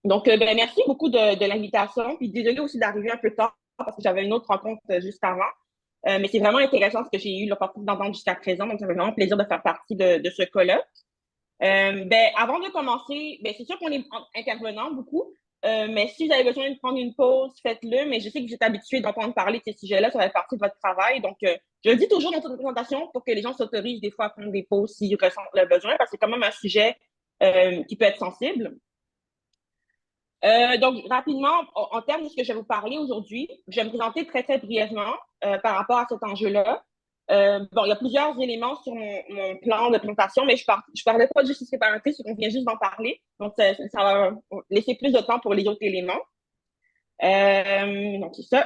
Merci beaucoup de l'invitation. Puis désolée aussi d'arriver un peu tard parce que j'avais une autre rencontre juste avant. Mais c'est vraiment intéressant ce que j'ai eu l'opportunité d'entendre jusqu'à présent. Donc, ça fait vraiment plaisir de faire partie de ce colloque. Avant de commencer, c'est sûr qu'on est intervenant beaucoup. Mais si vous avez besoin de prendre une pause, faites-le. Mais je sais que vous êtes habitué d'entendre parler de ces sujets-là, ça fait partie de votre travail. Je le dis toujours dans toute présentation pour que les gens s'autorisent des fois à prendre des pauses s'ils ressentent le besoin, parce que c'est quand même un sujet qui peut être sensible. Rapidement, en termes de ce que je vais vous parler aujourd'hui, je vais me présenter très, très brièvement par rapport à cet enjeu-là. Il y a plusieurs éléments sur mon plan de présentation, mais je parlais pas juste de séparité, c'est qu'on vient juste d'en parler. Donc, ça va laisser plus de temps pour les autres éléments. C'est ça.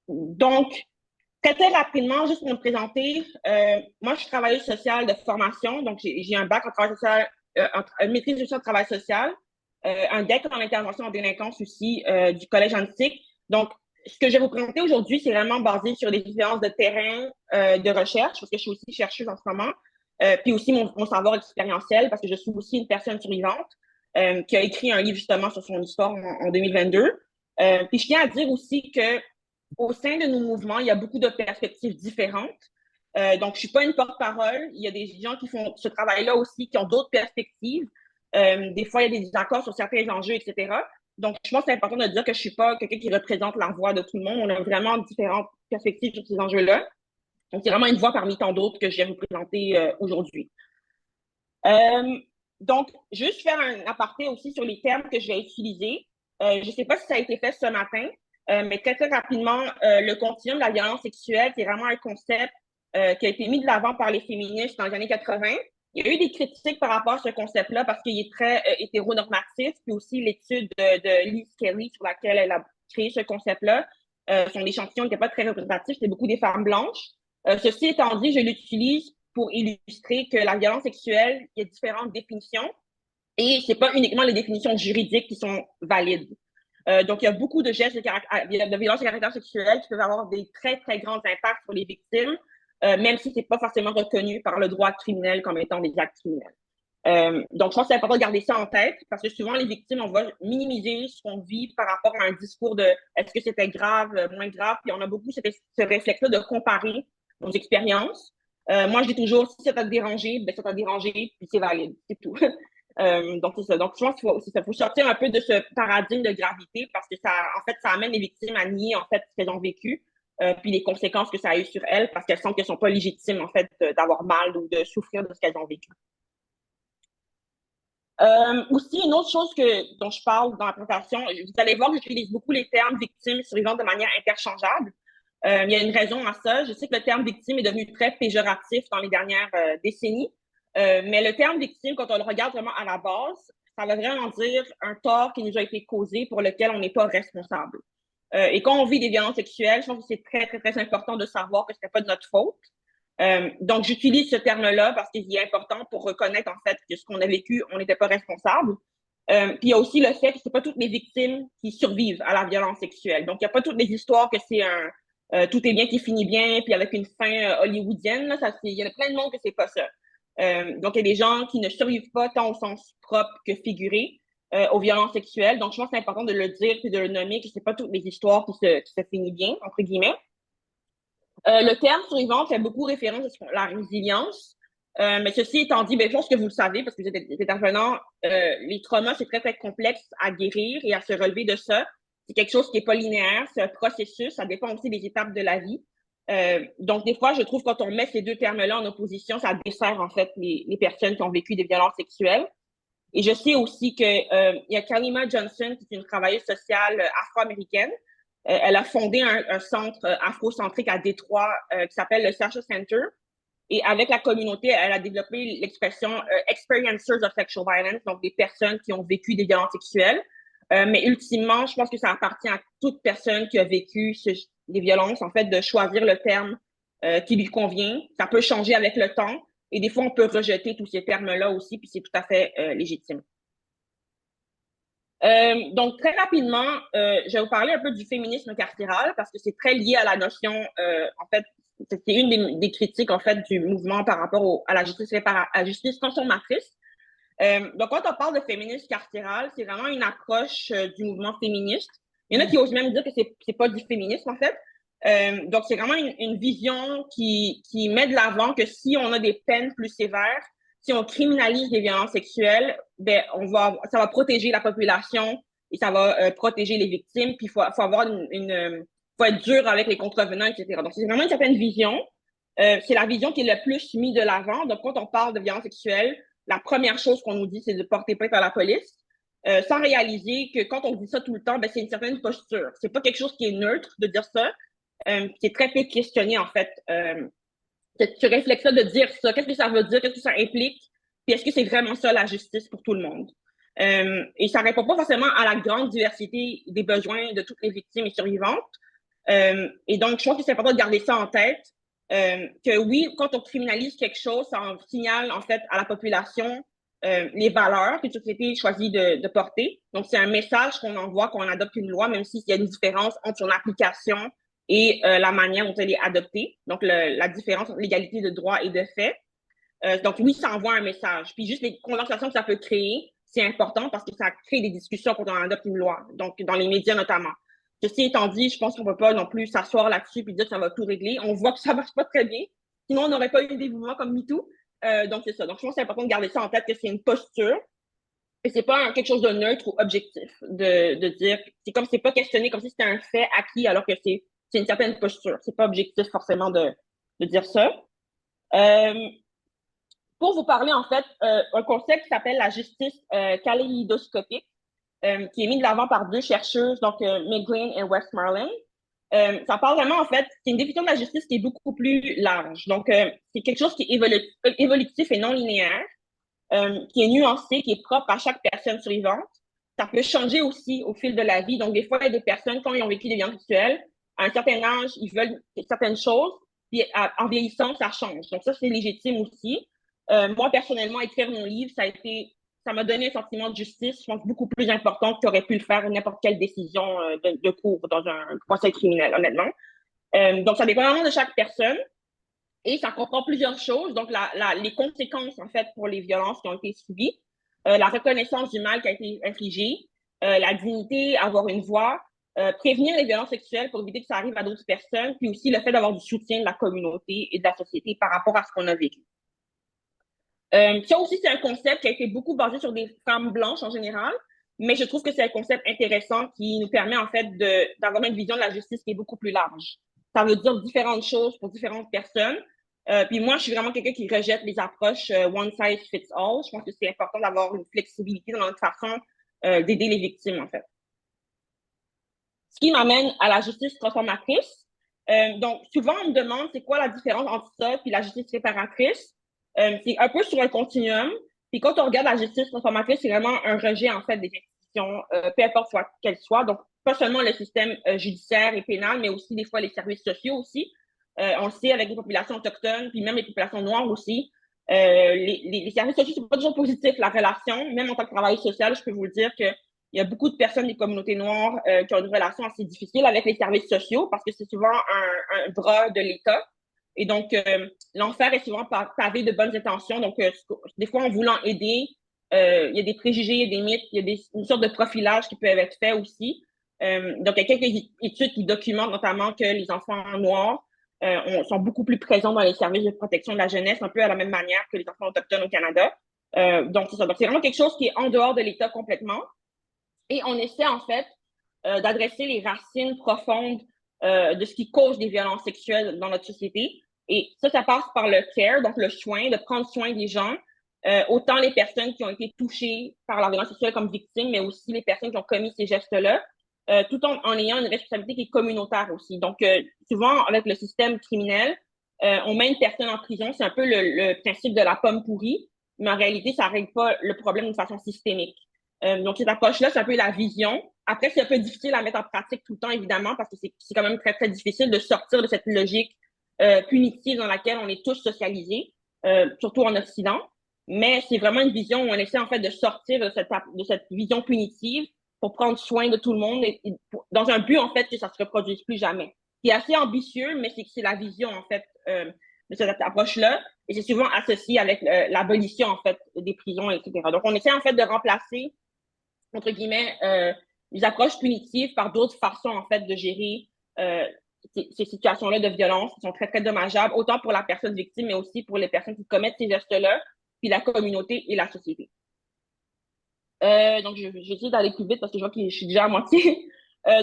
Donc, très, très rapidement, juste pour me présenter, moi, je suis travailleuse sociale de formation. Donc, j'ai un bac en travail social, une maîtrise de travail social, un DEC en intervention en délinquance aussi du Collège Antique. Donc, ce que je vais vous présenter aujourd'hui, c'est vraiment basé sur des différences de terrain de recherche, parce que je suis aussi chercheuse en ce moment, puis aussi mon savoir expérientiel, parce que je suis aussi une personne survivante qui a écrit un livre justement sur son histoire en 2022. Puis je tiens à dire aussi que au sein de nos mouvements, il y a beaucoup de perspectives différentes. Donc, je suis pas une porte-parole. Il y a des gens qui font ce travail-là aussi, qui ont d'autres perspectives. Des fois, il y a des désaccords sur certains enjeux, etc. Donc, je pense que c'est important de dire que je suis pas quelqu'un qui représente la voix de tout le monde. On a vraiment différentes perspectives sur ces enjeux-là. Donc, c'est vraiment une voix parmi tant d'autres que je viens vous présenter aujourd'hui. Euh, juste faire un aparté aussi sur les termes que je vais utiliser. Je ne sais pas si ça a été fait ce matin, mais très, très rapidement, le continuum de la violence sexuelle, c'est vraiment un concept qui a été mis de l'avant par les féministes dans les années 80. Il y a eu des critiques par rapport à ce concept-là parce qu'il est très hétéronormatif, puis aussi l'étude de Liz Kelly sur laquelle elle a créé ce concept-là. Son échantillon n'était pas très représentatif, c'était beaucoup des femmes blanches. Ceci étant dit, je l'utilise pour illustrer que la violence sexuelle, il y a différentes définitions et c'est pas uniquement les définitions juridiques qui sont valides. Donc, il y a beaucoup de gestes de violence de caractère sexuel qui peuvent avoir des très, très grands impacts sur les victimes, même si c'est pas forcément reconnu par le droit criminel comme étant des actes criminels. Donc, je pense que c'est important de garder ça en tête parce que souvent, les victimes, on va minimiser ce qu'on vit par rapport à un discours de est-ce que c'était grave, moins grave, puis on a beaucoup ce réflexe-là de comparer nos expériences. Moi, je dis toujours, si ça t'a dérangé, ça t'a dérangé, puis c'est valide, c'est tout. C'est ça. Donc, je pense qu'il faut sortir un peu de ce paradigme de gravité parce que ça amène les victimes à nier, en fait, ce qu'elles ont vécu, puis les conséquences que ça a eu sur elles parce qu'elles sentent qu'elles sont pas légitimes, en fait, d'avoir mal ou de souffrir de ce qu'elles ont vécu. Aussi, une autre chose dont je parle dans la présentation, vous allez voir que j'utilise beaucoup les termes victime et survivante de manière interchangeable. Il y a une raison à ça. Je sais que le terme victime est devenu très péjoratif dans les dernières décennies, mais le terme victime, quand on le regarde vraiment à la base, ça veut vraiment dire un tort qui nous a été causé pour lequel on n'est pas responsable. Et quand on vit des violences sexuelles, je pense que c'est très, très, très important de savoir que ce n'est pas de notre faute. Donc, j'utilise ce terme-là parce qu'il est important pour reconnaître, en fait, que ce qu'on a vécu, on n'était pas responsable. Puis il y a aussi le fait que c'est pas toutes les victimes qui survivent à la violence sexuelle. Donc, il n'y a pas toutes les histoires que c'est tout est bien qui finit bien, puis avec une fin hollywoodienne. Là, il y en a plein de monde que c'est pas ça. Donc, il y a des gens qui ne survivent pas tant au sens propre que figuré aux violences sexuelles. Donc, je pense que c'est important de le dire et de le nommer, que c'est pas toutes les histoires qui se finissent bien, entre guillemets. Le terme survivant fait beaucoup référence à la résilience. Mais ceci étant dit, je pense que vous le savez parce que vous êtes intervenant, les traumas, c'est très, très complexe à guérir et à se relever de ça. C'est quelque chose qui n'est pas linéaire, c'est un processus, ça dépend aussi des étapes de la vie. Donc, des fois, je trouve quand on met ces deux termes-là en opposition, ça dessert en fait les personnes qui ont vécu des violences sexuelles. Et je sais aussi il y a Kalima Johnson, qui est une travailleuse sociale afro-américaine. Elle a fondé un centre afrocentrique à Détroit qui s'appelle le Sasha Center. Et avec la communauté, elle a développé l'expression experiencers of sexual violence, donc des personnes qui ont vécu des violences sexuelles. Mais ultimement, je pense que ça appartient à toute personne qui a vécu des violences, en fait, de choisir le terme qui lui convient. Ça peut changer avec le temps. Et des fois, on peut rejeter tous ces termes-là aussi, puis c'est tout à fait légitime. Donc, très rapidement, je vais vous parler un peu du féminisme carcéral parce que c'est très lié à la notion, en fait, c'est une des critiques, en fait, du mouvement par rapport à la justice consommatrice. Donc, quand on parle de féminisme carcéral, c'est vraiment une approche du mouvement féministe. Il y en a qui osent même dire que c'est pas du féminisme, en fait. Donc, c'est vraiment une vision qui met de l'avant que si on a des peines plus sévères, si on criminalise les violences sexuelles, ben, ça va protéger la population et ça va protéger les victimes. Puis, faut avoir faut être dur avec les contrevenants, etc. Donc, c'est vraiment une certaine vision. C'est la vision qui est le plus mise de l'avant. Donc, quand on parle de violence sexuelle, la première chose qu'on nous dit, c'est de porter plainte à la police, sans réaliser que quand on dit ça tout le temps, ben, c'est une certaine posture. C'est pas quelque chose qui est neutre de dire ça, qui est très peu questionné, en fait. Tu réflexes ça de dire ça, qu'est-ce que ça veut dire, qu'est-ce que ça implique, puis est-ce que c'est vraiment ça la justice pour tout le monde? Et ça répond pas forcément à la grande diversité des besoins de toutes les victimes et survivantes. Et donc, je pense que c'est important de garder ça en tête, que oui, quand on criminalise quelque chose, ça en signale en fait à la population les valeurs qu'une société choisit de porter. Donc, c'est un message qu'on envoie quand on adopte une loi, même s'il y a une différence entre son application et la manière dont elle est adoptée. Donc, la différence entre l'égalité de droit et de fait. Donc, oui, ça envoie un message. Puis juste les conversations que ça peut créer, c'est important parce que ça crée des discussions quand on adopte une loi, donc dans les médias notamment. Ceci étant dit, je pense qu'on ne peut pas non plus s'asseoir là-dessus et dire que ça va tout régler. On voit que ça ne marche pas très bien. Sinon, on n'aurait pas eu des mouvements comme MeToo. Donc, c'est ça. Donc, je pense que c'est important de garder ça en tête, que c'est une posture et c'est pas quelque chose de neutre ou objectif de dire. C'est comme c'est pas questionné comme si c'était un fait acquis alors que c'est une certaine posture. C'est pas objectif forcément de dire ça. Pour vous parler, en fait, un concept qui s'appelle la justice kaléidoscopique, qui est mis de l'avant par deux chercheuses, donc McGlynn et Westmoreland. Ça parle vraiment, en fait, c'est une définition de la justice qui est beaucoup plus large. Donc, c'est quelque chose qui est évolutif et non linéaire, qui est nuancé, qui est propre à chaque personne survivante. Ça peut changer aussi au fil de la vie. Donc, des fois, il y a des personnes, quand ils ont vécu des violences sexuelles, à un certain âge, ils veulent certaines choses, puis en vieillissant, ça change. Donc, ça, c'est légitime aussi. Moi, personnellement, écrire mon livre, ça m'a donné un sentiment de justice, je pense, beaucoup plus important qu'aurait pu le faire n'importe quelle décision de cour dans un procès criminel, honnêtement. Donc, ça dépend vraiment de chaque personne et ça comprend plusieurs choses. Donc, les conséquences, en fait, pour les violences qui ont été subies, la reconnaissance du mal qui a été infligé, la dignité, avoir une voix, prévenir les violences sexuelles pour éviter que ça arrive à d'autres personnes, puis aussi le fait d'avoir du soutien de la communauté et de la société par rapport à ce qu'on a vécu. Ça aussi, c'est un concept qui a été beaucoup basé sur des femmes blanches en général, mais je trouve que c'est un concept intéressant qui nous permet en fait d'avoir une vision de la justice qui est beaucoup plus large. Ça veut dire différentes choses pour différentes personnes. Puis moi, je suis vraiment quelqu'un qui rejette les approches one size fits all. Je pense que c'est important d'avoir une flexibilité dans notre façon d'aider les victimes, en fait. Ce qui m'amène à la justice transformatrice. Donc, souvent, on me demande c'est quoi la différence entre ça et la justice réparatrice. C'est un peu sur un continuum. Puis quand on regarde la justice transformatrice, c'est vraiment un rejet, en fait, des institutions, peu importe qu'elles soient. Donc, pas seulement le système judiciaire et pénal, mais aussi des fois les services sociaux aussi. On le sait avec les populations autochtones, puis même les populations noires aussi. Les services sociaux, c'est pas toujours positif, la relation. Même en tant que travailleuse sociale, je peux vous le dire que il y a beaucoup de personnes des communautés noires qui ont une relation assez difficile avec les services sociaux parce que c'est souvent un bras de l'État. Et donc, l'enfer est souvent pavé de bonnes intentions. Donc, des fois, en voulant aider, il y a des préjugés, il y a des mythes, il y a une sorte de profilage qui peuvent être faits aussi. Donc, il y a quelques études qui documentent notamment que les enfants noirs sont beaucoup plus présents dans les services de protection de la jeunesse, un peu à la même manière que les enfants autochtones au Canada. Donc, c'est ça. Donc, c'est vraiment quelque chose qui est en dehors de l'État complètement. Et on essaie, en fait, d'adresser les racines profondes de ce qui cause des violences sexuelles dans notre société. Et ça passe par le care, donc le soin, de prendre soin des gens, autant les personnes qui ont été touchées par la violence sexuelle comme victimes, mais aussi les personnes qui ont commis ces gestes-là, tout en ayant une responsabilité qui est communautaire aussi. Donc, souvent, avec le système criminel, on met une personne en prison, c'est un peu le principe de la pomme pourrie, mais en réalité, ça ne règle pas le problème d'une façon systémique. Donc, cette approche-là, c'est un peu la vision. Après, c'est un peu difficile à mettre en pratique tout le temps, évidemment, parce que c'est quand même très, très difficile de sortir de cette logique punitive dans laquelle on est tous socialisés, surtout en Occident. Mais c'est vraiment une vision où on essaie, en fait, de sortir de cette vision punitive pour prendre soin de tout le monde dans un but, en fait, que ça ne se reproduise plus jamais. C'est assez ambitieux, mais c'est la vision, en fait, de cette approche-là, et c'est souvent associé avec l'abolition, en fait, des prisons, etc. Donc, on essaie, en fait, de remplacer, entre guillemets, les approches punitives par d'autres façons, en fait, de gérer ces situations-là de violence qui sont très, très dommageables, autant pour la personne victime, mais aussi pour les personnes qui commettent ces gestes-là, puis la communauté et la société. Donc, je vais essayer d'aller plus vite parce que je vois que je suis déjà à moitié.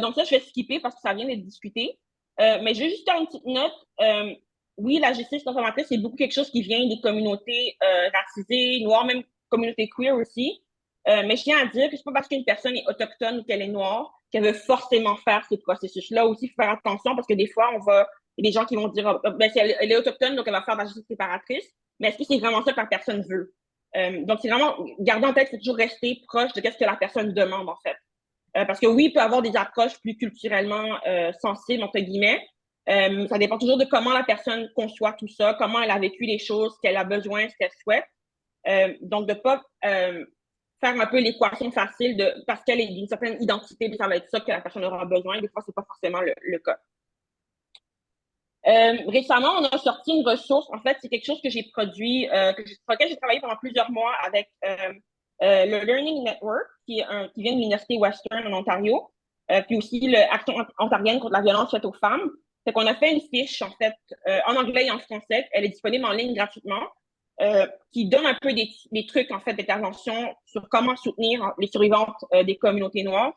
Donc, ça, je vais skipper parce que ça vient d'être discuté. Mais je vais juste faire une petite note. Oui, la justice transformatrice, c'est beaucoup quelque chose qui vient des communautés racisées, noires, même communautés queer aussi. Mais je tiens à dire que c'est pas parce qu'une personne est autochtone ou qu'elle est noire qu'elle veut forcément faire ces processus-là. Aussi, il faut faire attention parce que des fois, il y a des gens qui vont dire, ben, si elle est autochtone, donc elle va faire de la justice séparatrice. Mais est-ce que c'est vraiment ça que la personne veut? Donc, c'est vraiment, garder en tête, c'est toujours rester proche de ce que la personne demande, en fait. Parce que oui, il peut y avoir des approches plus culturellement sensibles, entre guillemets. Ça dépend toujours de comment la personne conçoit tout ça, comment elle a vécu les choses, ce qu'elle a besoin, ce qu'elle souhaite. Donc, de ne pas faire un peu l'équation facile parce qu'elle est d'une certaine identité, puis ça va être ça que la personne aura besoin. Des fois, ce n'est pas forcément le cas. Récemment, on a sorti une ressource. En fait, c'est quelque chose que j'ai produit, sur lequel j'ai travaillé pendant plusieurs mois avec le Learning Network, qui vient de l'Université Western en Ontario, puis aussi l'Action ontarienne contre la violence faite aux femmes. Fait qu'on a fait une fiche, en fait, en anglais et en français. Elle est disponible en ligne gratuitement, qui donne un peu des trucs, en fait, d'intervention sur comment soutenir les survivantes des communautés noires.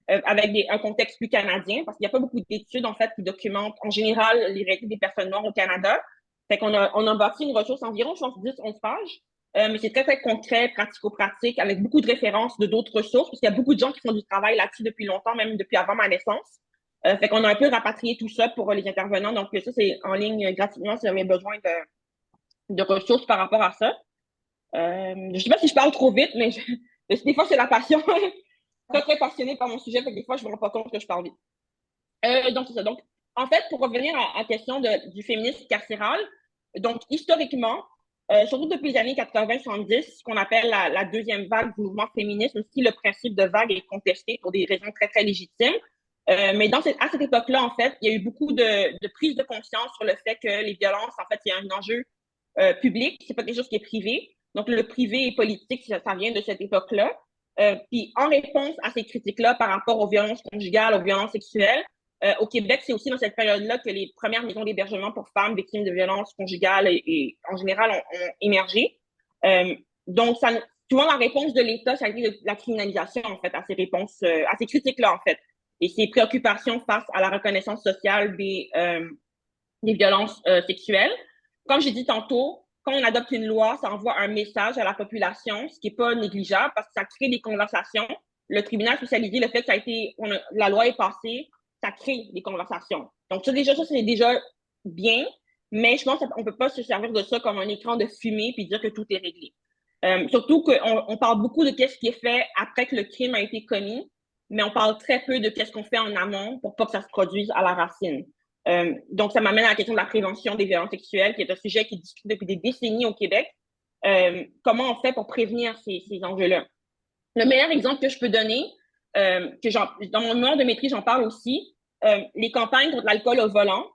Avec un contexte plus canadien, parce qu'il n'y a pas beaucoup d'études, en fait, qui documentent en général les réalités des personnes noires au Canada. Fait qu'on on a bâti une ressource environ, je pense, 10-11 pages, mais c'est très, très concret, pratico-pratique, avec beaucoup de références de d'autres ressources, parce qu'il y a beaucoup de gens qui font du travail là-dessus depuis longtemps, même depuis avant ma naissance. Fait qu'on a un peu rapatrié tout ça pour les intervenants. Donc, ça, c'est en ligne gratuitement si vous avez besoin de ressources par rapport à ça. Je ne sais pas si je parle trop vite, mais des fois, c'est la passion. Très, très passionnée par mon sujet, fait que des fois, je ne me rends pas compte que je parle vite. Donc, c'est ça. Donc, en fait, pour revenir à la question du féminisme carcéral, donc, historiquement, surtout depuis les années 80-70, ce qu'on appelle la deuxième vague du mouvement féministe, même si le principe de vague est contesté pour des raisons très, très légitimes. Mais à cette époque-là, en fait, il y a eu beaucoup de prise de conscience sur le fait que les violences, en fait, c'est un enjeu public, c'est pas quelque chose qui est privé. Donc, le privé et politique, ça vient de cette époque-là. Puis en réponse à ces critiques-là par rapport aux violences conjugales, aux violences sexuelles, au Québec, c'est aussi dans cette période-là que les premières maisons d'hébergement pour femmes victimes de violences conjugales et en général ont émergé. Donc, souvent la réponse de l'État, ça a été la criminalisation, en fait, à ces réponses, à ces critiques-là, en fait, et ces préoccupations face à la reconnaissance sociale des violences sexuelles. Comme j'ai dit tantôt, quand on adopte une loi, ça envoie un message à la population, ce qui n'est pas négligeable parce que ça crée des conversations. Le tribunal spécialisé, le fait que la loi est passée, ça crée des conversations. Donc, ça, c'est déjà bien, mais je pense qu'on ne peut pas se servir de ça comme un écran de fumée puis dire que tout est réglé. Surtout qu'on parle beaucoup de ce qui est fait après que le crime a été commis, mais on parle très peu de ce qu'on fait en amont pour pas que ça se produise à la racine. Donc, ça m'amène à la question de la prévention des violences sexuelles, qui est un sujet qui est discuté depuis des décennies au Québec. Comment on fait pour prévenir ces enjeux-là? Le meilleur exemple que je peux donner, dans mon mémoire de maîtrise, j'en parle aussi, les campagnes contre l'alcool au volant,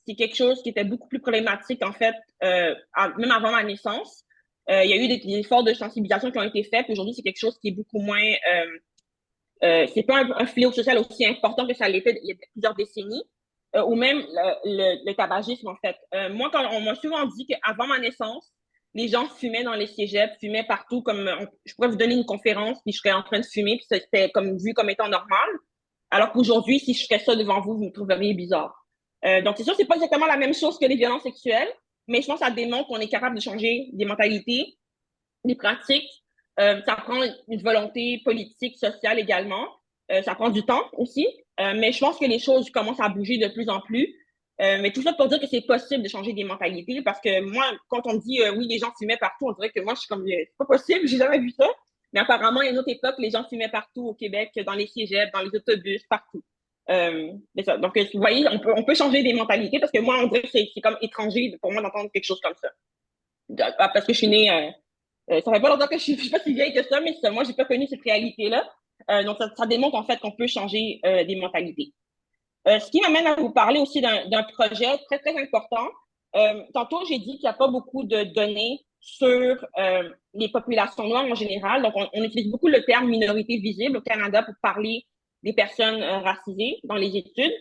c'est quelque chose qui était beaucoup plus problématique, en fait, même avant ma naissance. Il y a eu des efforts de sensibilisation qui ont été faits, puis aujourd'hui, c'est quelque chose qui est beaucoup moins... c'est pas un fléau social aussi important que ça l'était il y a plusieurs décennies. Ou même le tabagisme, en fait. Moi, quand on m'a souvent dit qu'avant ma naissance, les gens fumaient dans les cégeps, fumaient partout, je pourrais vous donner une conférence, puis je serais en train de fumer, puis c'était vu comme étant normal. Alors qu'aujourd'hui, si je ferais ça devant vous, vous me trouveriez bizarre. Donc, c'est sûr, c'est pas exactement la même chose que les violences sexuelles, mais je pense que ça démontre qu'on est capable de changer des mentalités, des pratiques. Ça prend une volonté politique, sociale également. Ça prend du temps aussi, mais je pense que les choses commencent à bouger de plus en plus. Mais tout ça pour dire que c'est possible de changer des mentalités, parce que moi, quand on me dit oui, les gens fumaient partout, on dirait que moi, je suis comme, c'est pas possible, j'ai jamais vu ça. Mais apparemment, il y a une autre époque, les gens fumaient partout au Québec, dans les cégeps, dans les autobus, partout. C'est ça. Donc, vous voyez, on peut changer des mentalités, parce que moi, on dirait que c'est comme étranger pour moi d'entendre quelque chose comme ça. Parce que je suis née... ça fait pas longtemps que je suis pas si vieille que ça, mais moi, j'ai pas connu cette réalité-là. Donc, ça démontre en fait qu'on peut changer des mentalités. Ce qui m'amène à vous parler aussi d'un projet très, très important Tantôt, j'ai dit qu'il n'y a pas beaucoup de données sur les populations noires en général. Donc, on utilise beaucoup le terme minorité visible au Canada pour parler des personnes racisées dans les études,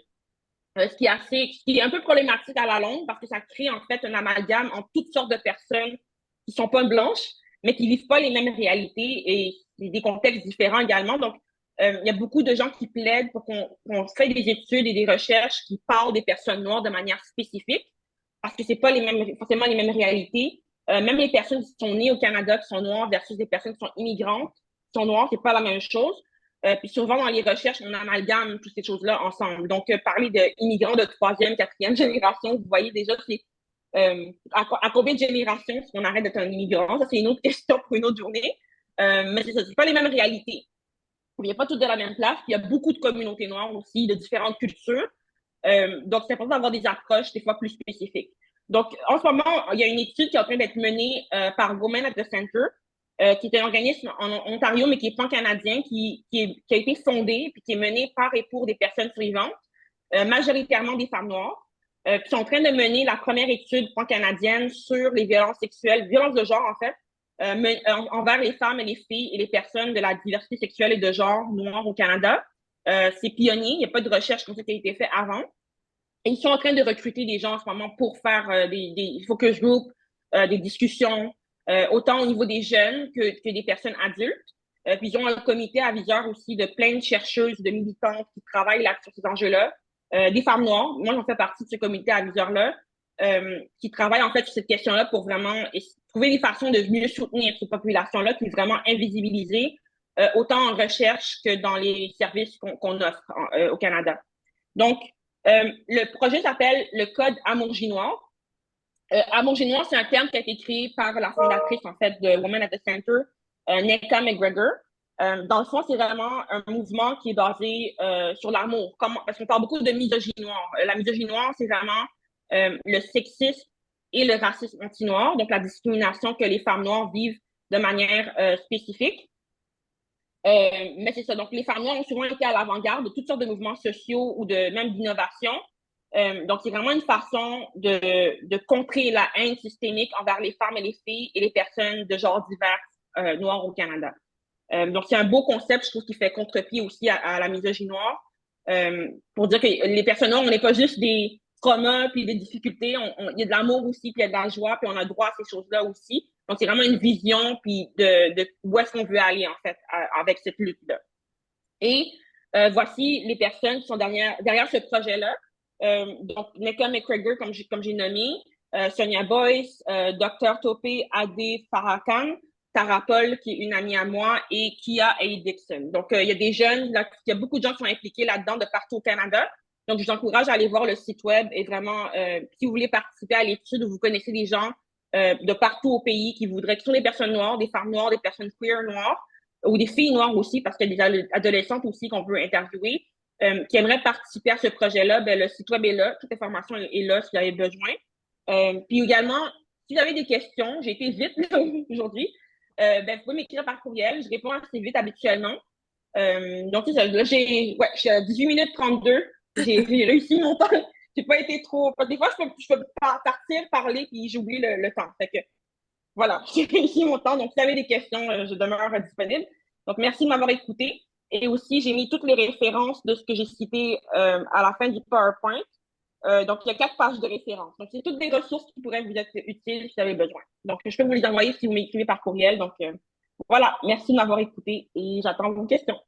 ce qui est un peu problématique à la longue parce que ça crée en fait un amalgame entre toutes sortes de personnes qui sont pas blanches, mais qui vivent pas les mêmes réalités et des contextes différents également. Donc, il y a beaucoup de gens qui plaident pour qu'on fait des études et des recherches qui parlent des personnes noires de manière spécifique parce que c'est pas forcément les mêmes réalités. Même les personnes qui sont nées au Canada, qui sont noires, versus des personnes qui sont immigrantes, qui sont noires, c'est pas la même chose. Puis souvent, dans les recherches, on amalgame toutes ces choses-là ensemble. Donc, parler d'immigrants de troisième, quatrième génération, vous voyez déjà, c'est à combien de générations est-ce qu'on arrête d'être un immigrant? Ça, c'est une autre question pour une autre journée. Mais c'est ça, c'est pas les mêmes réalités. Il n'y a pas toutes de la même place. Il y a beaucoup de communautés noires aussi, de différentes cultures. Donc, c'est important d'avoir des approches des fois plus spécifiques. Donc, en ce moment, il y a une étude qui est en train d'être menée par Women at the Center, qui est un organisme en Ontario, mais qui est pan-canadien, qui a été fondé puis qui est mené par et pour des personnes survivantes, majoritairement des femmes noires, qui sont en train de mener la première étude pan-canadienne sur les violences sexuelles, violences de genre en fait, envers les femmes et les filles et les personnes de la diversité sexuelle et de genre noire au Canada. C'est pionnier, il n'y a pas de recherche comme ça qui a été fait avant. Et ils sont en train de recruter des gens en ce moment pour faire des focus groups, des discussions, autant au niveau des jeunes que des personnes adultes. Puis ils ont un comité aviseur aussi de plein de chercheuses, de militantes qui travaillent là sur ces enjeux-là. Des femmes noires, moi j'en fais partie de ce comité aviseur-là, qui travaillent en fait sur cette question-là pour vraiment trouver des façons de mieux soutenir ces populations-là, puis vraiment invisibiliser, autant en recherche que dans les services qu'on offre au Canada. Donc, le projet s'appelle le Code Amour Noir. Amour Noir, c'est un terme qui a été créé par la fondatrice, en fait, de Women at the Center, Neka McGregor. Dans le fond, c'est vraiment un mouvement qui est basé sur l'amour. Parce qu'on parle beaucoup de misogynie noire. La misogynie noire, c'est vraiment le sexisme et le racisme anti-noir, donc la discrimination que les femmes noires vivent de manière spécifique. Mais c'est ça. Donc, les femmes noires ont souvent été à l'avant-garde de toutes sortes de mouvements sociaux ou même d'innovation. Donc, c'est vraiment une façon de contrer la haine systémique envers les femmes et les filles et les personnes de genre divers noirs au Canada. Donc, c'est un beau concept, je trouve, qui fait contre-pied aussi à la misogynie noire. Pour dire que les personnes noires, on n'est pas juste des traumas puis des difficultés, il y a de l'amour aussi, puis il y a de la joie, puis on a droit à ces choses-là aussi. Donc, c'est vraiment une vision puis de où est-ce qu'on veut aller, en fait, avec cette lutte-là. Et voici les personnes qui sont derrière ce projet-là. Donc, Neka McGregor, comme j'ai nommé, Sonia Boyce, Dr. Topé Adé Farrakhan, Tara Paul, qui est une amie à moi, et Kia A. Dixon. Donc, il y a des jeunes, il y a beaucoup de gens qui sont impliqués là-dedans de partout au Canada. Donc, je vous encourage à aller voir le site web et vraiment, si vous voulez participer à l'étude ou vous connaissez des gens de partout au pays qui sont des personnes noires, des femmes noires, des personnes queer noires, ou des filles noires aussi, parce qu'il y a des adolescentes aussi qu'on peut interviewer, qui aimeraient participer à ce projet-là, ben, le site web est là, toute l'information est là si vous avez besoin. Puis également, si vous avez des questions, j'ai été vite aujourd'hui, ben, vous pouvez m'écrire par courriel, je réponds assez vite habituellement. Donc, c'est ça, là, je suis à 18 minutes 32, j'ai réussi mon temps. J'ai pas été trop. Des fois, je peux partir, parler, puis j'oublie le temps. Fait que voilà, j'ai réussi mon temps. Donc, si vous avez des questions, je demeure disponible. Donc, merci de m'avoir écouté. Et aussi, j'ai mis toutes les références de ce que j'ai cité à la fin du PowerPoint. Donc, il y a 4 pages de références. Donc, c'est toutes des ressources qui pourraient vous être utiles si vous avez besoin. Donc, je peux vous les envoyer si vous m'écrivez par courriel. Donc, voilà, merci de m'avoir écouté et j'attends vos questions.